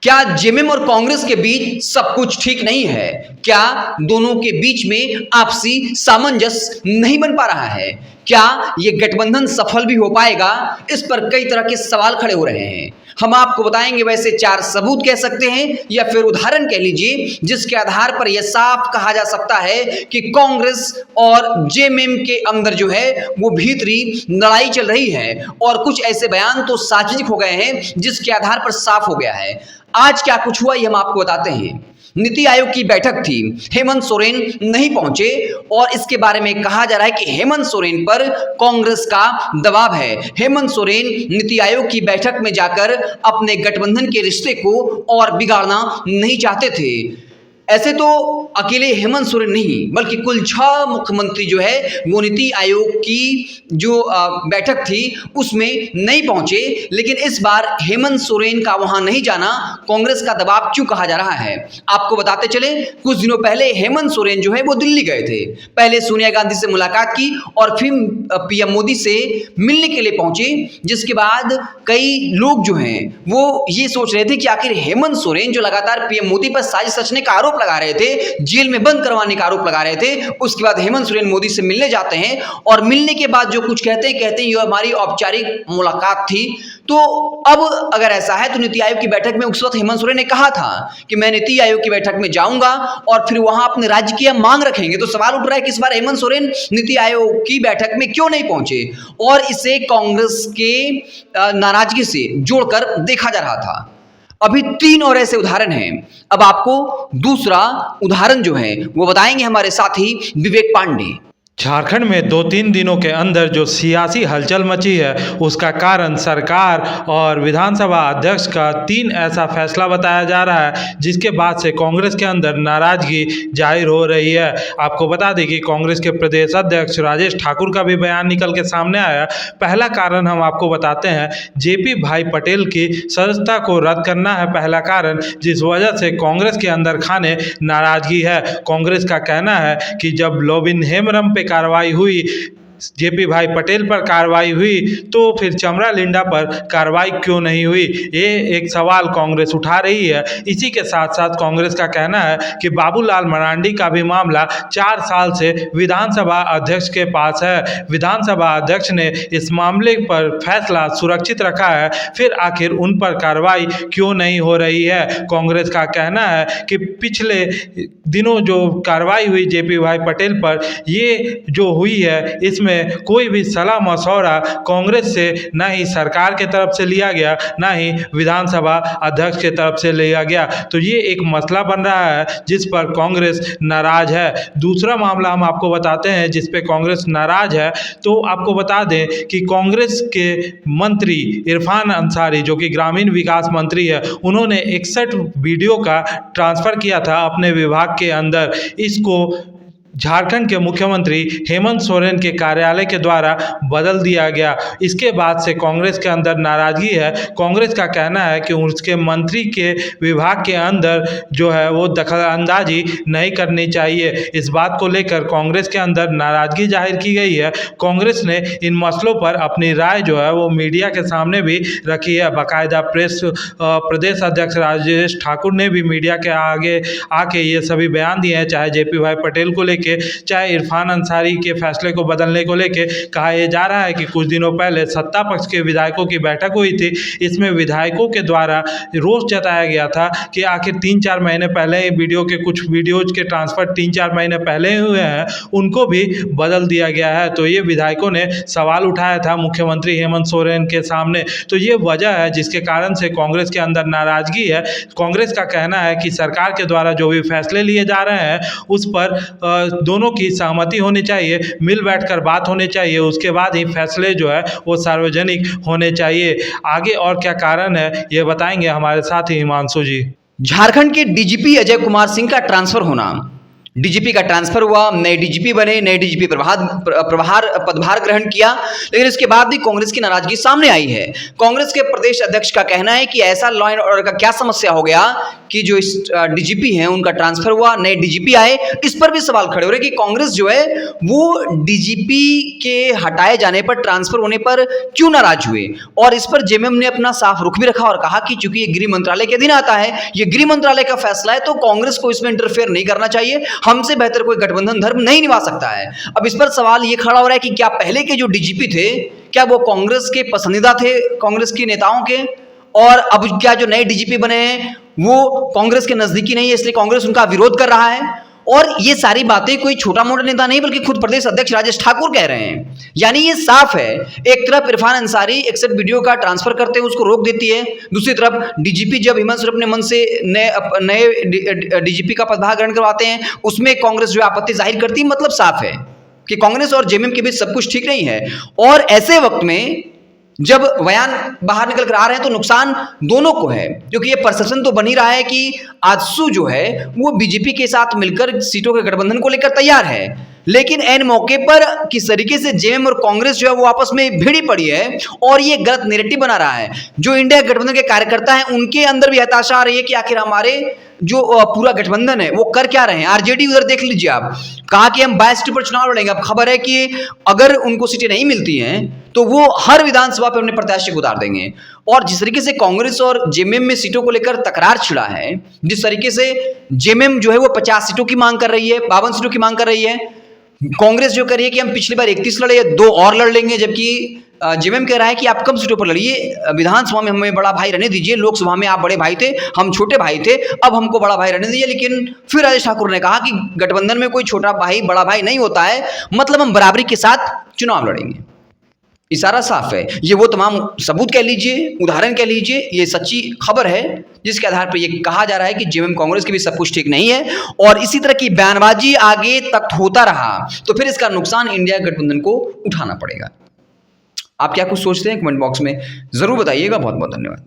क्या जेएमएम और कांग्रेस के बीच सब कुछ ठीक नहीं है? क्या दोनों के बीच में आपसी सामंजस्य नहीं बन पा रहा है? क्या ये गठबंधन सफल भी हो पाएगा? इस पर कई तरह के सवाल खड़े हो रहे हैं। हम आपको बताएंगे वैसे 4 सबूत कह सकते हैं या फिर उदाहरण कह लीजिए, जिसके आधार पर यह साफ कहा जा सकता है कि कांग्रेस और जेएमएम के अंदर जो है वो भीतरी लड़ाई चल रही है, और कुछ ऐसे बयान तो सार्वजनिक हो गए हैं जिसके आधार पर साफ हो गया है। आज क्या कुछ हुआ ये हम आपको बताते हैं। नीति आयोग की बैठक थी, हेमंत सोरेन नहीं पहुंचे और इसके बारे में कहा जा रहा है कि हेमंत सोरेन पर कांग्रेस का दबाव है। हेमंत सोरेन नीति आयोग की बैठक में जाकर अपने गठबंधन के रिश्ते को और बिगाड़ना नहीं चाहते थे। ऐसे तो अकेले हेमंत सोरेन नहीं बल्कि कुल 6 मुख्यमंत्री जो है वो नीति आयोग की जो बैठक थी उसमें नहीं पहुंचे, लेकिन इस बार हेमंत सोरेन का वहां नहीं जाना कांग्रेस का दबाव क्यों कहा जा रहा है आपको बताते चले। कुछ दिनों पहले हेमंत सोरेन जो है वो दिल्ली गए थे, पहले सोनिया गांधी से मुलाकात की और फिर पीएम मोदी से मिलने के लिए पहुंचे, जिसके बाद कई लोग जो हैं वो ये सोच रहे थे कि आखिर हेमंत सोरेन जो लगातार पीएम मोदी पर साजिश रचने का आरोप लगा रहे थे, जेल में बंद करवाने का आरोप लगा रहे थे, उसके बाद हेमंत सोरेन मोदी से मिलने जाते हैं और मिलने के बाद जो कुछ कहते हैं ये हमारी औपचारिक मुलाकात थी। तो अब अगर ऐसा है तो नीति आयोग की बैठक में उस वक्त हेमंत सोरेन ने कहा था कि मैं नीति आयोग की बैठक में जाऊंगा और फिर वहां अपने राज्य की मांग रखेंगे। तो सवाल उठ रहा है कि इस बार हेमंत सोरेन नीति आयोग की बैठक में क्यों नहीं पहुंचे, और इसे कांग्रेस के नाराजगी से जोड़कर देखा जा रहा था। अभी 3 और ऐसे उदाहरण हैं। अब आपको दूसरा उदाहरण जो है वो बताएंगे हमारे साथी विवेक पांडे। झारखंड में 2-3 दिनों के अंदर जो सियासी हलचल मची है उसका कारण सरकार और विधानसभा अध्यक्ष का 3 ऐसा फैसला बताया जा रहा है जिसके बाद से कांग्रेस के अंदर नाराजगी जाहिर हो रही है। आपको बता दें कि कांग्रेस के प्रदेश अध्यक्ष राजेश ठाकुर का भी बयान निकल के सामने आया। पहला कारण हम आपको बताते हैं, जेपी भाई पटेल की सदस्यता को रद्द करना है पहला कारण, जिस वजह से कांग्रेस के अंदर खाने नाराजगी है। कांग्रेस का कहना है कि जब लोबिन हेमरम पे कार्रवाई हुई, जेपी भाई पटेल पर कार्रवाई हुई, तो फिर चमरा लिंडा पर कार्रवाई क्यों नहीं हुई, ये एक सवाल कांग्रेस उठा रही है। इसी के साथ साथ कांग्रेस का कहना है कि बाबूलाल मरांडी का भी मामला 4 साल से विधानसभा अध्यक्ष के पास है। विधानसभा अध्यक्ष ने इस मामले पर फैसला सुरक्षित रखा है, फिर आखिर उन पर कार्रवाई क्यों नहीं हो रही है। कांग्रेस का कहना है कि पिछले दिनों जो कार्रवाई हुई जेपी भाई पटेल पर, ये जो हुई है इसमें कोई भी सलाह मशवरा कांग्रेस से न ही सरकार के तरफ से लिया गया, न ही विधानसभा अध्यक्ष के तरफ से लिया गया। तो ये एक मसला बन रहा है जिस पर कांग्रेस नाराज है। दूसरा मामला हम आपको बताते हैं जिस पे कांग्रेस नाराज है। तो आपको बता दें कि कांग्रेस के मंत्री इरफान अंसारी जो कि ग्रामीण विकास मंत्री है, उन्होंने 61 वीडियो का ट्रांसफ़र किया था अपने विभाग के अंदर। इसको झारखंड के मुख्यमंत्री हेमंत सोरेन के कार्यालय के द्वारा बदल दिया गया। इसके बाद से कांग्रेस के अंदर नाराजगी है। कांग्रेस का कहना है कि उसके मंत्री के विभाग के अंदर जो है वो दखलंदाजी नहीं करनी चाहिए। इस बात को लेकर कांग्रेस के अंदर नाराजगी जाहिर की गई है। कांग्रेस ने इन मसलों पर अपनी राय जो है वो मीडिया के सामने भी रखी है। बाकायदा प्रदेश अध्यक्ष राजेश ठाकुर ने भी मीडिया के आगे आके ये सभी बयान दिए हैं, चाहे जेपी भाई पटेल को लेके, चाहे इरफान अंसारी के फैसले को बदलने को लेके। कहा यह जा रहा है कि कुछ दिनों पहले सत्ता पक्ष के विधायकों की बैठक हुई थी, इसमें विधायकों के द्वारा रोष जताया गया था कि आखिर 3-4 महीने पहले वीडियो के कुछ वीडियोज के ट्रांसफ़र 3-4 महीने पहले हुए हैं, उनको भी बदल दिया गया है। तो ये विधायकों ने सवाल उठाया था मुख्यमंत्री हेमंत सोरेन के सामने। तो ये वजह है जिसके कारण से कांग्रेस के अंदर नाराजगी है। कांग्रेस का कहना है कि सरकार के द्वारा जो भी फैसले लिए जा रहे हैं उस पर दोनों की सहमति होनी चाहिए, मिल बैठकर बात होनी चाहिए, उसके बाद ही फैसले जो है वो सार्वजनिक होने चाहिए। आगे और क्या कारण है ये बताएंगे हमारे साथी हिमांशु जी। झारखंड के डीजीपी अजय कुमार सिंह का ट्रांसफर होना, डीजीपी का ट्रांसफर हुआ, नए डीजीपी बने, नए डीजीपी पदभार ग्रहण किया, लेकिन इसके बाद भी कांग्रेस की नाराजगी सामने आई है। कांग्रेस के प्रदेश अध्यक्ष का कहना है कि ऐसा लॉ एंड ऑर्डर का क्या समस्या हो गया कि जो इस डीजीपी हैं उनका ट्रांसफर हुआ, नए डीजीपी आए। इस पर भी सवाल खड़े हो रहे हैं कि कांग्रेस जो है वो डीजीपी के हटाए जाने पर, ट्रांसफर होने पर क्यों नाराज हुए। और इस पर जेएमएम ने अपना साफ रुख भी रखा और कहा कि चूंकि ये गृह मंत्रालय के अधीन आता है, ये गृह मंत्रालय का फैसला है, तो कांग्रेस को इसमें इंटरफेयर नहीं करना चाहिए, हमसे बेहतर कोई गठबंधन धर्म नहीं निभा सकता है। अब इस पर सवाल ये खड़ा हो रहा है कि क्या पहले के जो डीजीपी थे, क्या वो कांग्रेस के पसंदीदा थे, कांग्रेस के नेताओं के, और अब क्या जो नए डीजीपी बने हैं वो कांग्रेस के नजदीकी नहीं है, इसलिए कांग्रेस उनका विरोध कर रहा है। और ये सारी बातें कोई छोटा मोटा नेता नहीं बल्कि खुद प्रदेश अध्यक्ष राजेश ठाकुर कह रहे हैं। यानी ये साफ है, एक तरफ इरफान अंसारी एक्सेप्ट वीडियो का ट्रांसफर करते हैं, उसको रोक देती है, दूसरी तरफ डीजीपी जब हेमंत सोरेन अपने मन से नए डीजीपी का पदभार ग्रहण करवाते हैं, उसमें कांग्रेस जो आपत्ति जाहिर करती है। मतलब साफ है कि कांग्रेस और जेएमएम के बीच सब कुछ ठीक नहीं है। और ऐसे वक्त में जब बयान बाहर निकल कर आ रहे हैं तो नुकसान दोनों को है, क्योंकि ये परसेप्शन तो बन ही रहा है कि आजसू जो है वो बीजेपी के साथ मिलकर सीटों के गठबंधन को लेकर तैयार है, लेकिन ऐन मौके पर किस तरीके से जेएमएम और कांग्रेस जो है वो आपस में भिड़ी पड़ी है और ये गलत नैरेटिव बना रहा है। जो इंडिया गठबंधन के कार्यकर्ता हैं उनके अंदर भी हताशा आ रही है कि आखिर हमारे जो पूरा गठबंधन है वो कर क्या रहे हैं। आरजेडी उधर देख लीजिए आप, कहा कि हम 22 सीटों पर चुनाव लड़ेंगे। अब खबर है कि अगर उनको सीटें नहीं मिलती हैं तो वो हर विधानसभा पर अपने प्रत्याशी को उतार देंगे। और जिस तरीके से कांग्रेस और जेएमएम में सीटों को लेकर तकरार छिड़ा है, जिस तरीके से जेएमएम जो है वो 50 सीटों की मांग कर रही है, 52 सीटों की मांग कर रही है, कांग्रेस जो कह रही है कि हम पिछली बार 31 लड़े, 2 और लड़ लेंगे, जबकि जेएमएम कह रहा है कि आप कम सीटों पर लड़िए, विधानसभा में हमें बड़ा भाई रहने दीजिए, लोकसभा में आप बड़े भाई थे, हम छोटे भाई थे, अब हमको बड़ा भाई रहने दीजिए। लेकिन फिर राजेश ठाकुर ने कहा कि गठबंधन में कोई छोटा भाई बड़ा भाई नहीं होता है, मतलब हम बराबरी के साथ चुनाव लड़ेंगे। इशारा साफ है, ये वो तमाम सबूत कह लीजिए, उदाहरण कह लीजिए, ये सच्ची खबर है जिसके आधार पर ये कहा जा रहा है कि जेएमएम कांग्रेस के भी सब कुछ ठीक नहीं है। और इसी तरह की बयानबाजी आगे तक होता रहा तो फिर इसका नुकसान इंडिया गठबंधन को उठाना पड़ेगा। आप क्या कुछ सोचते हैं कमेंट बॉक्स में जरूर बताइएगा। बहुत बहुत धन्यवाद।